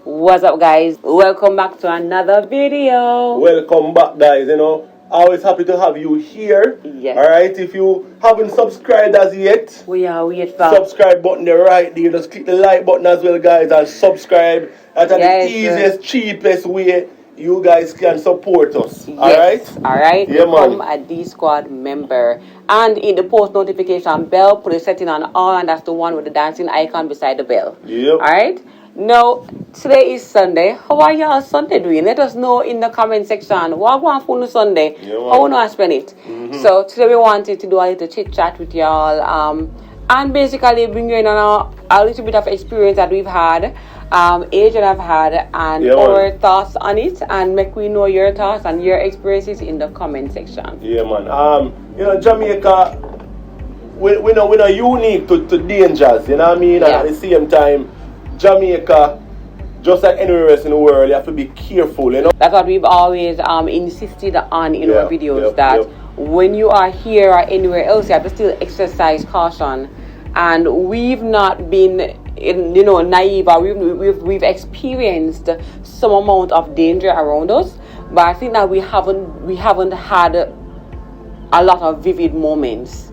What's up, guys? Welcome back to another video. Welcome back, guys. Always happy to have you here. Yes. Alright, if you haven't subscribed as yet, We are weird for subscribe button there right there. Just click the like button as well, guys, and subscribe. That's the easiest, cheapest way you guys can support us. Yes. Alright. Yeah, Become man. a D Squad member. And in the post notification bell, put a setting on all, and that's the one with the dancing icon beside the bell. Yep. Alright? Now, today is Sunday. How are y'all Sunday doing? Let us know in the comment section. What want for Sunday? Yeah, how want to spend it? So today we wanted to do a little chit chat with y'all, and basically bring you in on a little bit of experience that we've had, age that I've had, and our thoughts on it, and make we know your thoughts and your experiences in the comment section. Yeah, man. Jamaica, we're not unique to dangers. You know what I mean? And at the same time, Jamaica, just like anywhere else in the world, you have to be careful, you know. That's what we've always insisted on in our videos, that when you are here or anywhere else, you have to still exercise caution. And we've not been, naive, or we've experienced some amount of danger around us, but I think that we haven't had a lot of vivid moments.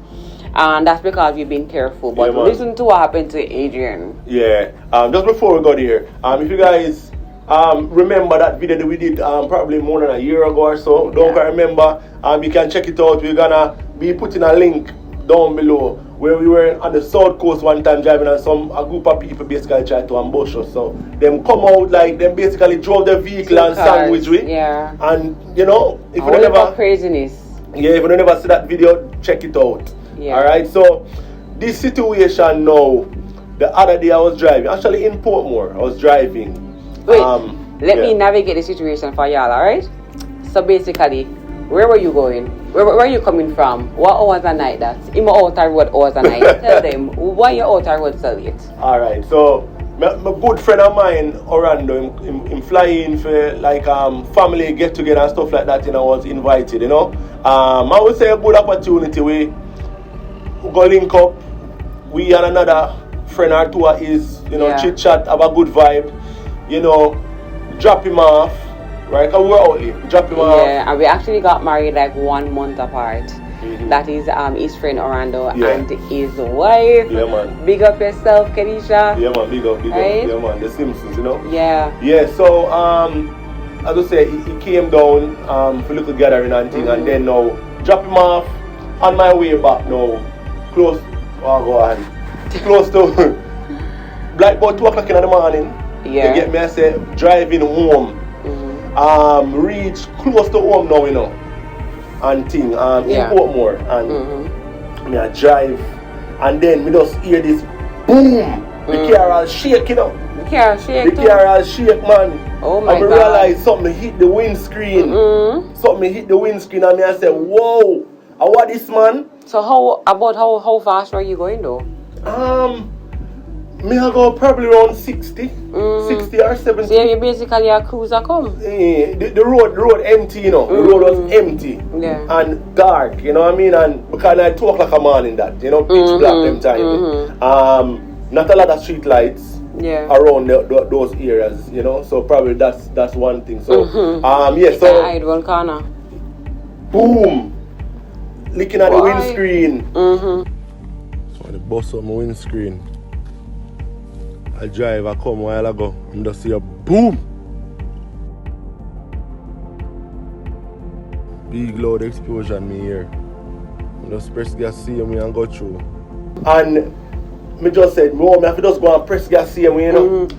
And that's because we've been careful. But listen to what happened to Adrian. Yeah. Just before we got here, if you guys remember that video that we did probably more than a year ago or so, don't remember, you can check it out. We're gonna be putting a link down below where we were on the south coast one time driving, and a group of people basically tried to ambush us. So them come out, like them basically drove the vehicle and sandwich with. Yeah. And if you don't ever craziness. Yeah, if you don't ever see that video, check it out. Yeah. Alright, so this situation now, the other day I was driving, actually in Portmore, I was driving. Wait, let me navigate the situation for y'all, alright? So basically, where were you going? Where are you coming from? What hours a night that? In my outer road hours a night. Tell them, why your outer road so late? Alright, so my good friend of mine, Orlando, him flying for like family get together and stuff like that, was invited, I would say a good opportunity. We go link up. We and another friend or two is, chit chat, have a good vibe, drop him off, right? Cause we're out here. Drop him off. Yeah, and we actually got married like 1 month apart. That is his friend Orlando and his wife. Yeah, man. Big up yourself, Kenisha. Yeah, man. Big up. Yeah, man. The Simpsons, Yeah. Yeah. So as I say, he came down for a little gathering and thing, and then now drop him off on my way back now. Close to like about 2 o'clock in the morning. Yeah. You get me? I say driving home. Reach close to home now, and thing in Portmore, and me I drive, and then me just hear this boom. The car all shake, The car shake. The car all shake, man. Oh my God. And I realize something hit the windscreen. Something hit the windscreen, and me I say, whoa, what this, man? So how fast were you going though? Me I go probably around 60 or 70. So you basically a cruiser come? The road empty, The road was empty and dark, you know what I mean? And because like 2 o'clock in the morning that, pitch black them time. Not a lot of street lights around those areas, So probably that's one thing. So so hide one corner. Boom! Looking at the windscreen. So the bus on my windscreen. I drive, I come a while ago, and just see a boom! Big loud explosion me here. I just press gas see me and go through. And me just said, me have to just go and press gas see me,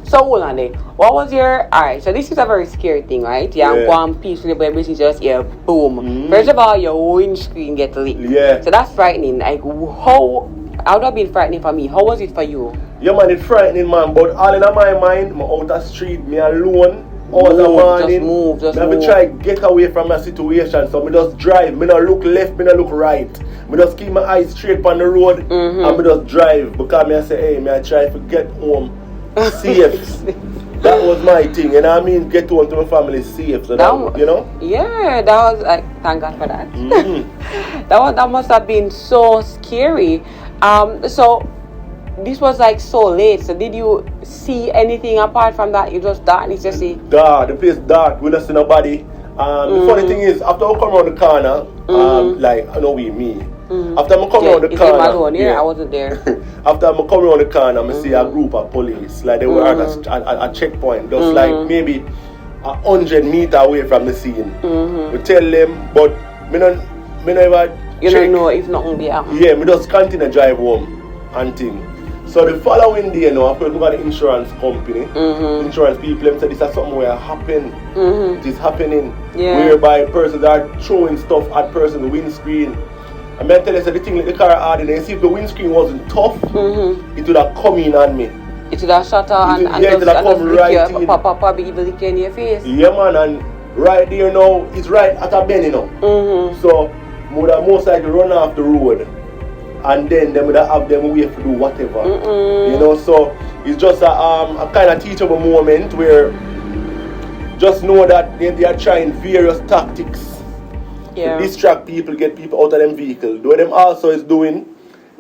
So hold on there. What was your... Alright, so this is a very scary thing, right? Yeah. Go on peacefully, but basically just hear boom. First of all, your windscreen get lit. Yeah. So that's frightening. Like, how... I would have been frightening for me. How was it for you? Yeah, man, it's frightening, man. But all in my mind, I'm out the street, me alone, all the morning. Just move. I try to get away from my situation. So I just drive. Me not look left, me not look right. Me just keep my eyes straight on the road and me just drive. Because I say, hey, I try to get home safe. That was my thing, get home to my family safe. So that, Yeah, that was like, thank God for that. That must have been so scary. So this was like so late. So did you see anything apart from that? You just darkness, you see? Dark. The place dark. We don't see nobody. The funny thing is, after I come around the corner, like I know me. After I come around the corner, I wasn't there. After I come around the corner, I see a group of police. Like they were at a checkpoint, just like maybe 100 meters away from the scene. We tell them, but me never. You don't know if nothing be happening. Yeah, me just continue to drive home and thing. So the following day, of course, we got the insurance company. Insurance people, them say this is something where happen. It is happening. Whereby persons are throwing stuff at person's windscreen. And I tell you, so the thing like the car hard, and see if the windscreen wasn't tough, it would have come in on me. It would have shut out and it would have come right in. Papa be able to lick in your face. Yeah, man, and right there now, it's right at a bend, So, we would have most likely run off the road. And then they would have them way to do whatever. So it's just a kind of teachable moment where just know that they are trying various tactics to distract people, get people out of them vehicle. What them also is doing,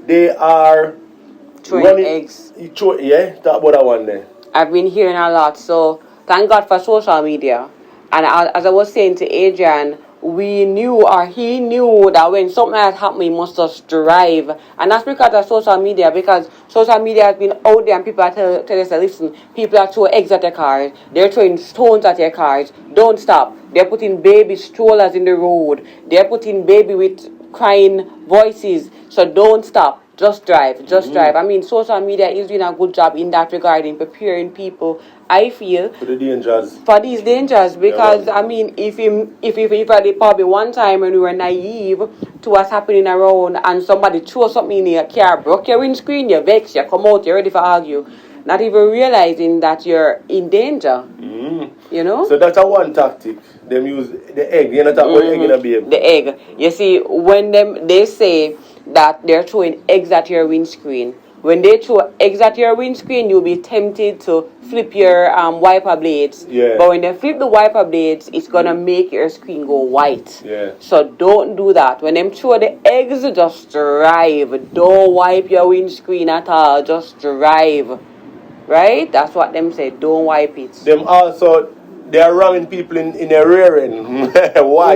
they are throwing eggs. Talk about that one there. I've been hearing a lot, so thank God for social media. And as I was saying to Adrian, he knew that when something had happened, he must just drive. And that's because of social media, because social media has been out there and people are telling us, listen, people are throwing eggs at their cars, they're throwing stones at their cars, don't stop. They're putting baby strollers in the road, they're putting baby with crying voices, so don't stop. Just drive. I mean, social media is doing a good job in that regard, in preparing people, I feel, for the dangers. For these dangers, because I mean, if probably one time when we were naive to what's happening around, and somebody throw something in your car, broke your windscreen, you vex, you come out, you're ready for argue, not even realizing that you're in danger. You know. So that's a one tactic. Them use the egg. You know talk about the egg in a baby. The egg. You see, when they say that they're throwing eggs at your windscreen. When they throw eggs at your windscreen, you'll be tempted to flip your wiper blades. Yeah. But when they flip the wiper blades, it's going to make your screen go white. Yeah. So don't do that. When them throw the eggs, just drive. Don't wipe your windscreen at all. Just drive. Right? That's what them say. Don't wipe it. Them also, they are ramming people in their rear end. Why?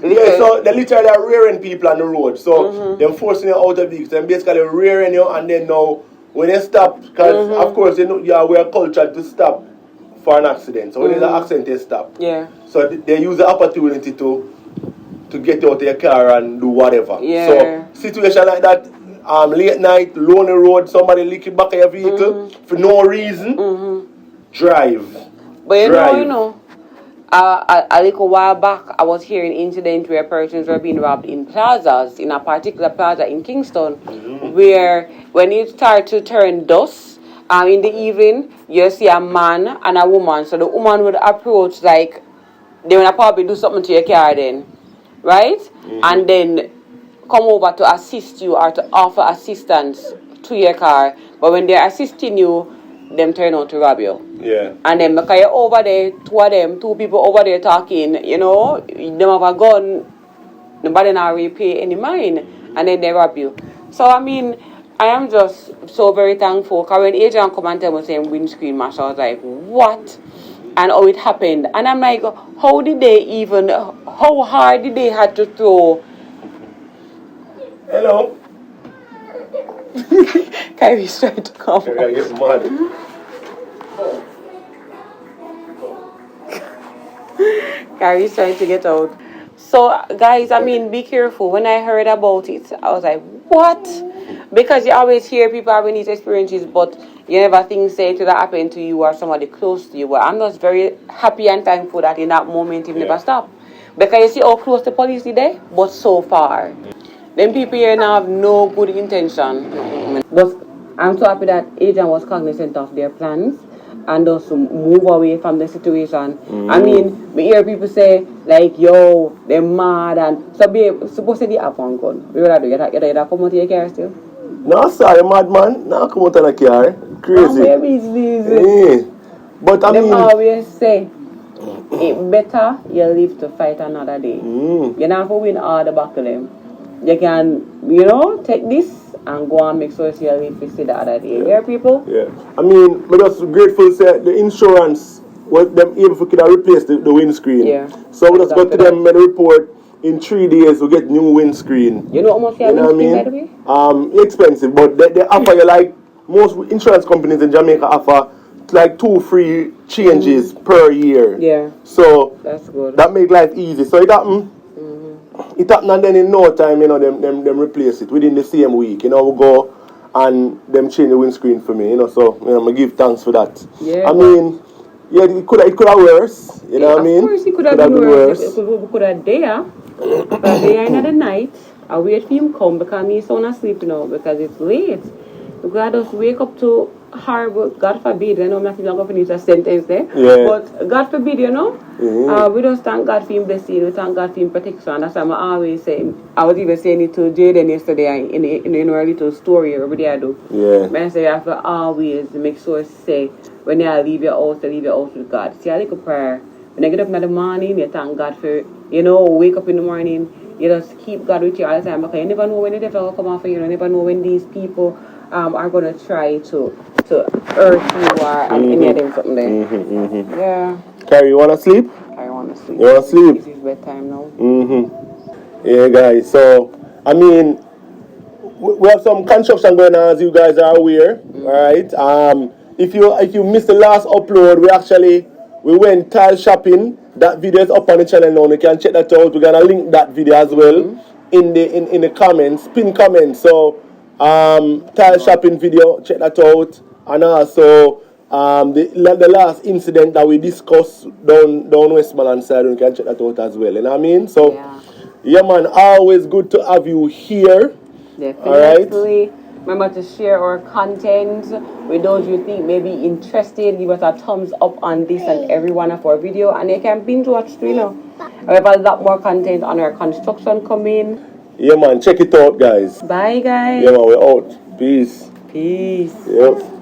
Yeah, so they literally are rearing people on the road. So they're forcing you out of vehicles. They're basically rearing you, and then now when they stop, because of course we're cultured to stop for an accident. So when there's an accident, they stop. Yeah. So they use the opportunity to get out of your car and do whatever. Yeah. So situation like that, late night, lonely road, somebody leak it back of your vehicle for no reason, drive. But you know. A little while back, I was hearing incidents where persons were being robbed in plazas, in a particular plaza in Kingston, where when it started to turn dusk, in the evening, you see a man and a woman. So the woman would approach, like, they would probably do something to your car then, right? And then come over to assist you or to offer assistance to your car. But when they're assisting you, them turn out to rob you. Yeah. And then because you're over there, two people over there talking, them have a gun, nobody now really pay any mind, and then they rob you. So I mean, I am just so very thankful, because when Adrian come and tell me saying windscreen mash, I was like, what? And how it happened. And I'm like, how hard did they have to throw? Hello. Kyrie's trying to come. Get mad. Kyrie's trying to get out. So, guys, I mean, be careful. When I heard about it, I was like, what? Because you always hear people having these experiences, but you never think, say, it would happen to you or somebody close to you. But I'm just very happy and thankful that in that moment it never stopped. Because you see how close the police is there, but so far. Them people here now have no good intention. But I'm so happy that Adrian was cognizant of their plans and just move away from the situation. I mean, we hear people say, like, yo, they're mad, and so suppose they have one gun. What would I do? You come out of your car still? No, sorry, madman. No, come out of the car. Crazy. Yeah. But I mean, them always say, it's better you live to fight another day. You're not going to win all the battle them. You can, take this and go and make sure you leave to see the other day. Yeah, people? Yeah. I mean, I'm just grateful that the insurance was them able to replace the windscreen. Yeah. So we just got to them and report in 3 days we get new windscreen. You know how much your windscreen, by the way? Expensive, but they offer you like most insurance companies in Jamaica offer like 2 free changes per year. Yeah. So that's good. That make life easy. So it happened. It happened, and then in no time, them replace it within the same week. We go and them change the windscreen for me. So I give thanks for that. Yeah. I mean, yeah, it could have worse. You know what I mean? Of course, it could have been worse. It could have there. But there in the night, I wait for him come because me sound asleep now because it's late. Because I just wake up to horrible, God forbid, I know I'm not going to finish a sentence there. Yeah. But God forbid, we just thank God for him blessing, we thank God for him protection. That's why I'm always saying, I was even saying it to Jaden yesterday in our little story every day I do. Yeah. I say you have to always make sure say, when you leave your house, leave your house with God. See, I like a prayer. When I get up in the morning, you thank God for, wake up in the morning, you just keep God with you all the time because you never know when the devil will come after you, you never know when these people are going to try to hurt you or any of them something there. Yeah. Carrie, you want to sleep? I want to sleep. You want to sleep? It's bedtime now. Yeah, guys. So, I mean, we have some construction going on, as you guys are aware. Alright? If you missed the last upload, we went tile shopping. That video is up on the channel now. You can check that out. We're gonna link that video as well in the comments, pin comments. So tile shopping video, check that out. And also the last incident that we discussed down Westmoreland side, you can check that out as well. You know what I mean? So yeah man, always good to have you here. Definitely. Alright? Remember to share our content with those you think may be interested. Give us a thumbs up on this and every one of our video, and you can binge watch too, We have a lot more content on our construction coming. Yeah man, check it out guys. Bye guys. Yeah man, we're out. Peace. Peace. Yep.